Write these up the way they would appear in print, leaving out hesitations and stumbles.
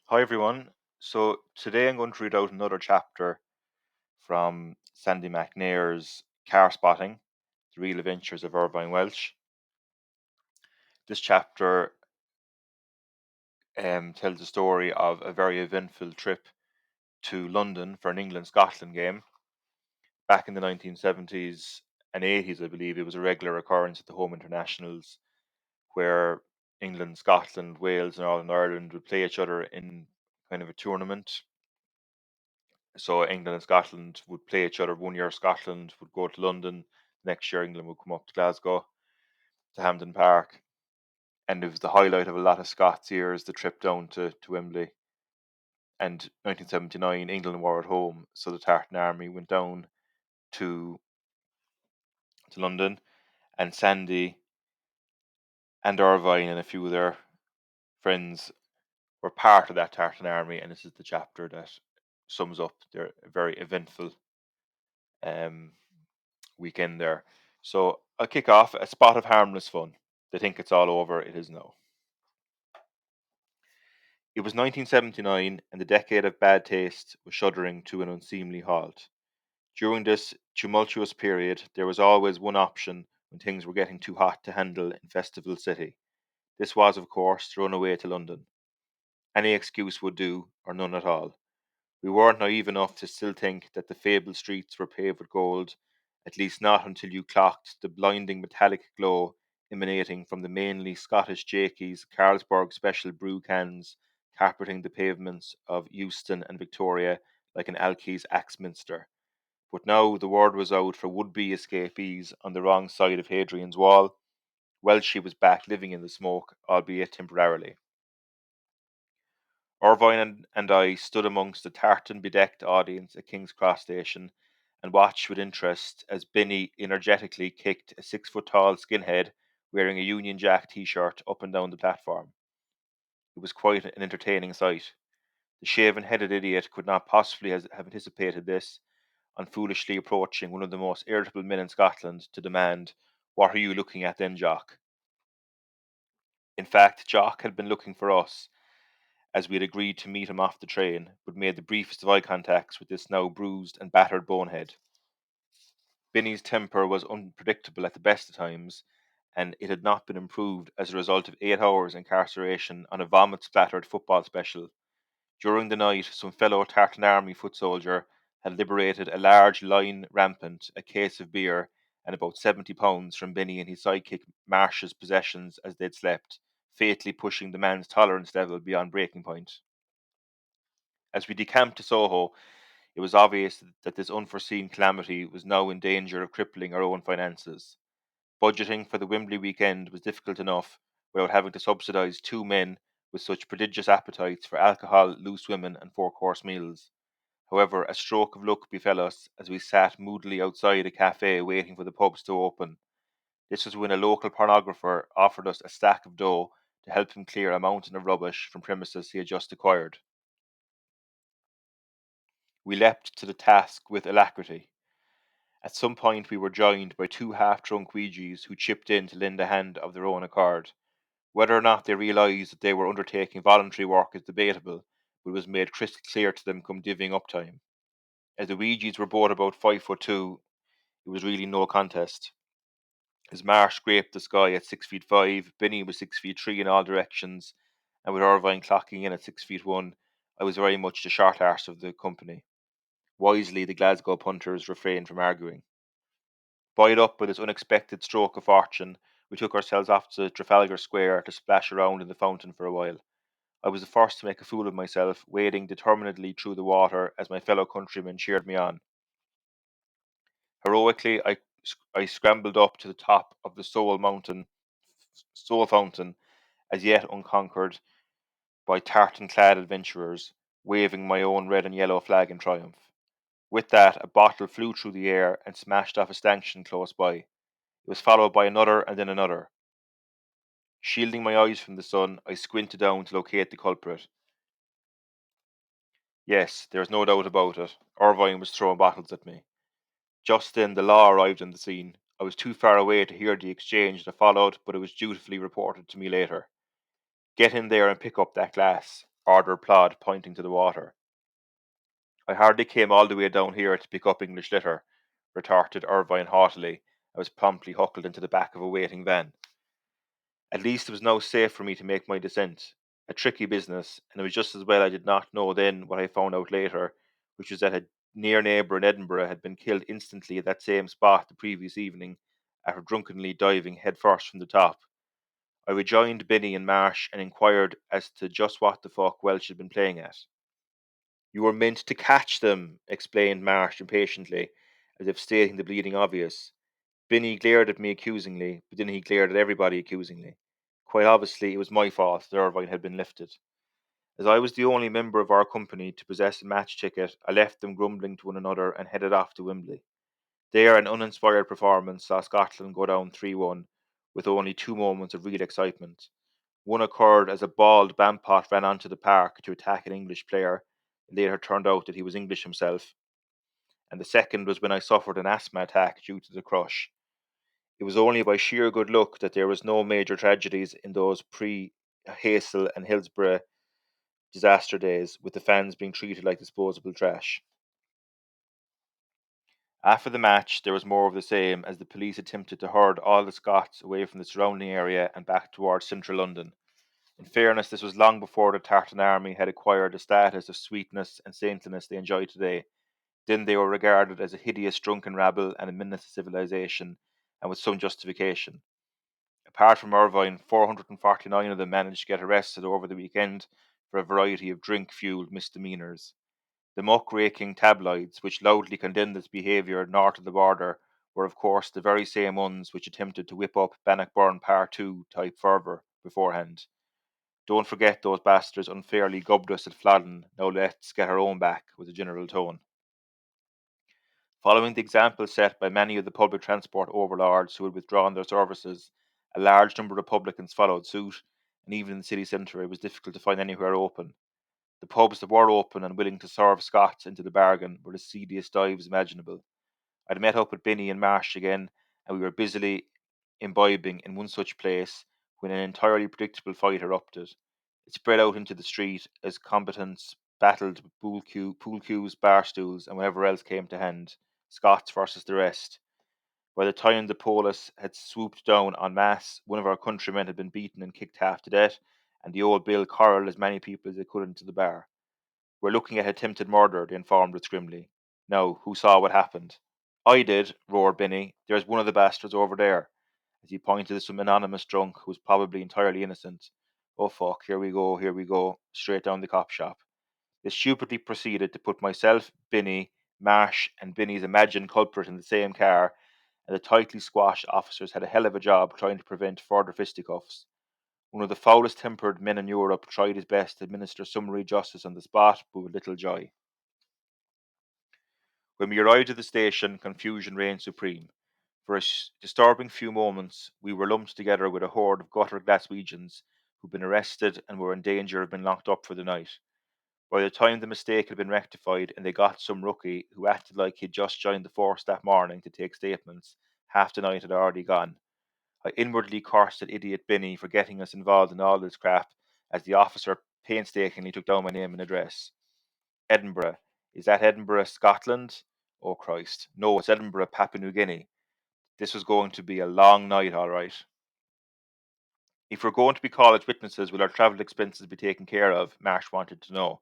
Hi everyone. So today I'm going to read out another chapter from Sandy McNair's Carspotting, The Real Adventures of Irvine, Welsh. This chapter tells the story of a very eventful trip to London for an England-Scotland game. Back in the 1970s and 80s, I believe, it was a regular occurrence at the home internationals where England, Scotland, Wales, and Northern Ireland would play each other in kind of a tournament. So England and Scotland would play each other. One year Scotland would go to London. Next year England would come up to Glasgow, to Hampden Park. And it was the highlight of a lot of Scots' years, the trip down to Wembley. And 1979, England were at home. So the Tartan Army went down to London. And Sandy and Irvine and a few of their friends were part of that Tartan Army. And this is the chapter that sums up their very eventful um, weekend there. So I'll kick off a spot of harmless fun. They think it's all over. It is now. It was 1979, and the decade of bad taste was shuddering to an unseemly halt. During this tumultuous period, there was always one option when things were getting too hot to handle in Festival City. This was, of course, to run away to London. Any excuse would do, or none at all. We weren't naive enough to still think that the fabled streets were paved with gold, at least not until you clocked the blinding metallic glow emanating from the mainly Scottish Jakey's Carlsberg special brew cans carpeting the pavements of Euston and Victoria like an Alkes Axminster. But now the word was out for would-be escapees on the wrong side of Hadrian's Wall. Welsh was back living in the smoke, albeit temporarily. Irvine and I stood amongst the tartan-bedecked audience at King's Cross Station and watched with interest as Binny energetically kicked a 6-foot-tall skinhead wearing a Union Jack t-shirt up and down the platform. It was quite an entertaining sight. The shaven-headed idiot could not possibly have anticipated this, on foolishly approaching one of the most irritable men in Scotland to demand, "What are you looking at then, Jock?" In fact, Jock had been looking for us, as we had agreed to meet him off the train, but made the briefest of eye contacts with this now bruised and battered bonehead. Binny's temper was unpredictable at the best of times, and it had not been improved as a result of 8 hours incarceration on a vomit-splattered football special. During the night, some fellow Tartan Army foot soldier had liberated a large line rampant, a case of beer, and about £70 from Binny and his sidekick Marsh's possessions as they'd slept, fatally pushing the man's tolerance level beyond breaking point. As we decamped to Soho, it was obvious that this unforeseen calamity was now in danger of crippling our own finances. Budgeting for the Wembley weekend was difficult enough without having to subsidise two men with such prodigious appetites for alcohol, loose women, and four-course meals. However, a stroke of luck befell us as we sat moodily outside a cafe waiting for the pubs to open. This was when a local pornographer offered us a stack of dough to help him clear a mountain of rubbish from premises he had just acquired. We leapt to the task with alacrity. At some point we were joined by two half-drunk Ouija's who chipped in to lend a hand of their own accord. Whether or not they realised that they were undertaking voluntary work is debatable, but it was made crystal clear to them come divvying up time. As the Ouija's were both about 5'2", it was really no contest. As Marsh scraped the sky at 6'5", Binny was 6'3" in all directions, and with Irvine clocking in at 6'1", I was very much the short arse of the company. Wisely, the Glasgow punters refrained from arguing. Buoyed up by this unexpected stroke of fortune, we took ourselves off to Trafalgar Square to splash around in the fountain for a while. I was the first to make a fool of myself, wading determinedly through the water as my fellow countrymen cheered me on. Heroically, I scrambled up to the top of the Soul Fountain, as yet unconquered by tartan-clad adventurers, waving my own red and yellow flag in triumph. With that, a bottle flew through the air and smashed off a stanchion close by. It was followed by another and then another. Shielding my eyes from the sun, I squinted down to locate the culprit. Yes, there was no doubt about it. Irvine was throwing bottles at me. Just then the law arrived on the scene. I was too far away to hear the exchange that followed, but it was dutifully reported to me later. "Get in there and pick up that glass." ordered Plod, pointing to the water. I hardly came all the way down here to pick up English litter, retorted Irvine haughtily. I was promptly huckled into the back of a waiting van. At least it was now safe for me to make my descent. A tricky business, and it was just as well I did not know then what I found out later, which was that a near neighbour in Edinburgh had been killed instantly at that same spot the previous evening after drunkenly diving headfirst from the top. I rejoined Binny and Marsh and inquired as to just what the fuck Welsh had been playing at. You were meant to catch them, explained Marsh impatiently, as if stating the bleeding obvious. Binny glared at me accusingly, but then he glared at everybody accusingly. Quite obviously, it was my fault that Irvine had been lifted. As I was the only member of our company to possess a match ticket, I left them grumbling to one another and headed off to Wembley. There, an uninspired performance saw Scotland go down 3-1, with only 2 moments of real excitement. One occurred as a bald Bampot ran onto the park to attack an English player. It later turned out that he was English himself. And the second was when I suffered an asthma attack due to the crush. It was only by sheer good luck that there was no major tragedies in those pre-Hassel and Hillsborough disaster days, with the fans being treated like disposable trash. After the match, there was more of the same as the police attempted to herd all the Scots away from the surrounding area and back towards central London. In fairness, this was long before the Tartan Army had acquired the status of sweetness and saintliness they enjoy today. Then they were regarded as a hideous drunken rabble and a menace to civilization, and with some justification. Apart from Irvine, 449 of them managed to get arrested over the weekend for a variety of drink-fueled misdemeanours. The muckraking tabloids, which loudly condemned this behaviour north of the border, were of course the very same ones which attempted to whip up Bannockburn Part 2 type fervour beforehand. Don't forget those bastards unfairly gubbed us at Flodden, now let's get our own back, was the general tone. Following the example set by many of the public transport overlords who had withdrawn their services, a large number of publicans followed suit, and even in the city centre it was difficult to find anywhere open. The pubs that were open and willing to serve Scots into the bargain were the seediest dives imaginable. I'd met up with Binny and Marsh again, and we were busily imbibing in one such place when an entirely predictable fight erupted. It spread out into the street as combatants battled with pool cues, bar stools, and whatever else came to hand. Scots versus the rest. By the time the polis had swooped down en masse, one of our countrymen had been beaten and kicked half to death, and the old Bill corralled as many people as they could into the bar. We're looking at attempted murder, they informed us grimly. Now, who saw what happened? I did, roared Binny. There's one of the bastards over there, as he pointed to some anonymous drunk who was probably entirely innocent. Oh fuck, here we go, straight down the cop shop. They stupidly proceeded to put myself, Binny, Marsh, and Binny's imagined culprit in the same car, and the tightly squashed officers had a hell of a job trying to prevent further fisticuffs. One of the foulest tempered men in Europe tried his best to administer summary justice on the spot, but with little joy. When we arrived at the station, confusion reigned supreme. For a disturbing few moments, we were lumped together with a horde of gutter Glaswegians who'd been arrested and were in danger of being locked up for the night. By the time the mistake had been rectified and they got some rookie who acted like he'd just joined the force that morning to take statements, half the night had already gone. I inwardly cursed at idiot Binny for getting us involved in all this crap as the officer painstakingly took down my name and address. Edinburgh. Is that Edinburgh, Scotland? Oh Christ. No, it's Edinburgh, Papua New Guinea. This was going to be a long night, all right. If we're going to be called as witnesses, will our travel expenses be taken care of? Marsh wanted to know.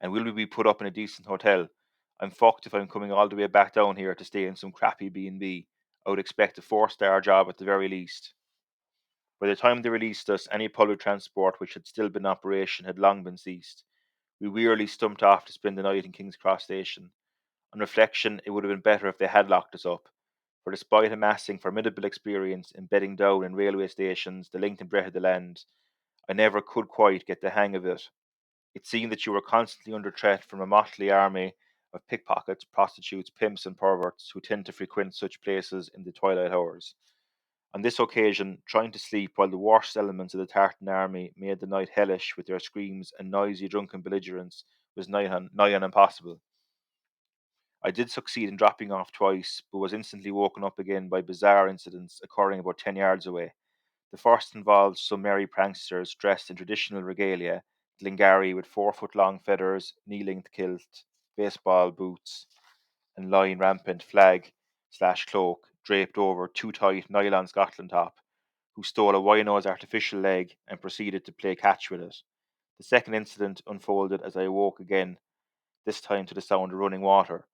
And will we be put up in a decent hotel? I'm fucked if I'm coming all the way back down here to stay in some crappy B&B. I would expect a 4-star job at the very least. By the time they released us, any public transport which had still been in operation had long been ceased. We wearily stumped off to spend the night in King's Cross Station. On reflection, it would have been better if they had locked us up, for despite amassing formidable experience in bedding down in railway stations the length and breadth of the land, I never could quite get the hang of it. It seemed that you were constantly under threat from a motley army of pickpockets, prostitutes, pimps, and perverts who tend to frequent such places in the twilight hours. On this occasion, trying to sleep while the worst elements of the Tartan Army made the night hellish with their screams and noisy drunken belligerence was nigh on impossible. I did succeed in dropping off twice, but was instantly woken up again by bizarre incidents occurring about 10 yards away. The first involved some merry pranksters dressed in traditional regalia, Glengarry with 4-foot-long feathers, knee-length kilt, baseball boots, and line rampant flag/cloak draped over too tight nylon Scotland top, who stole a wino's artificial leg and proceeded to play catch with it. The second incident unfolded as I awoke again, this time to the sound of running water.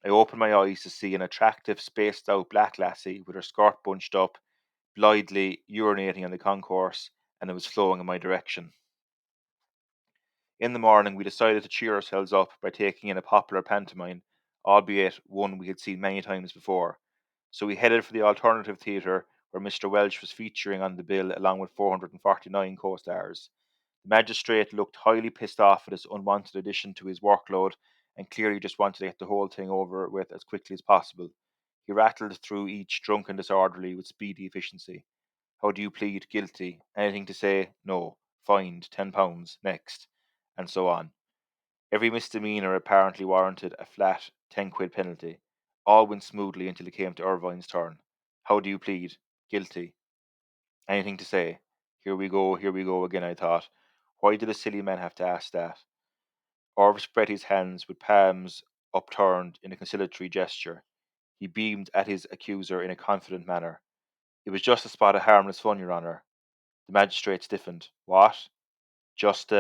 I opened my eyes to see an attractive, spaced-out black lassie with her skirt bunched up, blithely urinating on the concourse, and it was flowing in my direction. In the morning, we decided to cheer ourselves up by taking in a popular pantomime, albeit one we had seen many times before. So we headed for the alternative theatre, where Mr. Welsh was featuring on the bill along with 449 co-stars. The magistrate looked highly pissed off at this unwanted addition to his workload and clearly just wanted to get the whole thing over with as quickly as possible. He rattled through each drunk and disorderly with speedy efficiency. How do you plead? Guilty. Anything to say? No. Fined £10. Next. And so on. Every misdemeanour apparently warranted a flat 10 quid penalty. All went smoothly until it came to Irvine's turn. How do you plead? Guilty. Anything to say? Here we go again, I thought. Why did a silly man have to ask that? Irv spread his hands with palms upturned in a conciliatory gesture. He beamed at his accuser in a confident manner. It was just a spot of harmless fun, Your Honour. The magistrate stiffened. What? Just,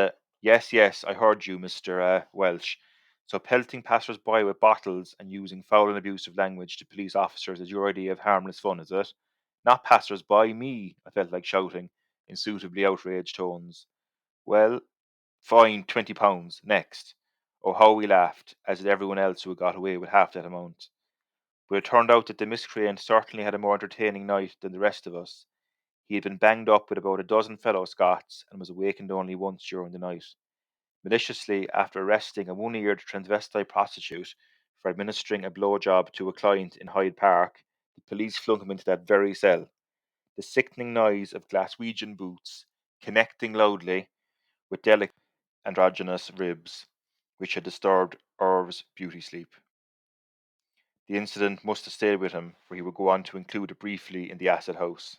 yes, I heard you, Mr. Welsh. So pelting passers-by with bottles and using foul and abusive language to police officers is your idea of harmless fun, is it? Not passers-by, me, I felt like shouting, in suitably outraged tones. Well, fine, £20. Next. Oh, how we laughed, as did everyone else who had got away with half that amount. But it turned out that the miscreant certainly had a more entertaining night than the rest of us. He had been banged up with about a dozen fellow Scots and was awakened only once during the night. Maliciously, after arresting a one-eared transvestite prostitute for administering a blowjob to a client in Hyde Park, the police flung him into that very cell. The sickening noise of Glaswegian boots connecting loudly with delicate androgynous ribs, which had disturbed Irv's beauty sleep. The incident must have stayed with him, for he would go on to include it briefly in the Acid House.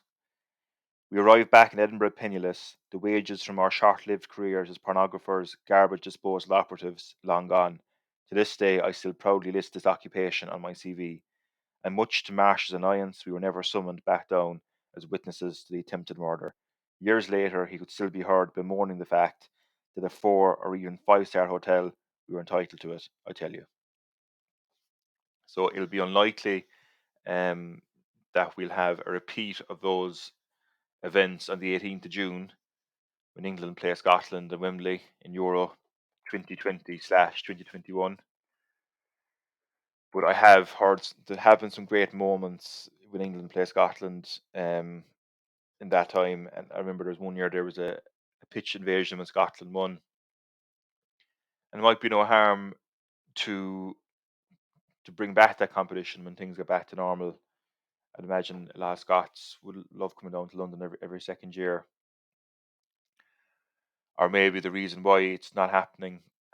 We arrived back in Edinburgh penniless, the wages from our short-lived careers as pornographers, garbage disposal operatives, long gone. To this day, I still proudly list this occupation on my CV, and much to Marsh's annoyance, we were never summoned back down as witnesses to the attempted murder. Years later, he could still be heard bemoaning the fact that a 4 or even 5-star hotel, we were entitled to it, I tell you. So it'll be unlikely that we'll have a repeat of those events on the 18th of June when England play Scotland at Wembley in Euro 2020/2021. But I have heard there have been some great moments when England play Scotland in that time. And I remember there was one year there was a pitch invasion when Scotland won. And it might be no harm to bring back that competition when things get back to normal. I'd imagine a lot of Scots would love coming down to London every second year. Or maybe the reason why it's not happening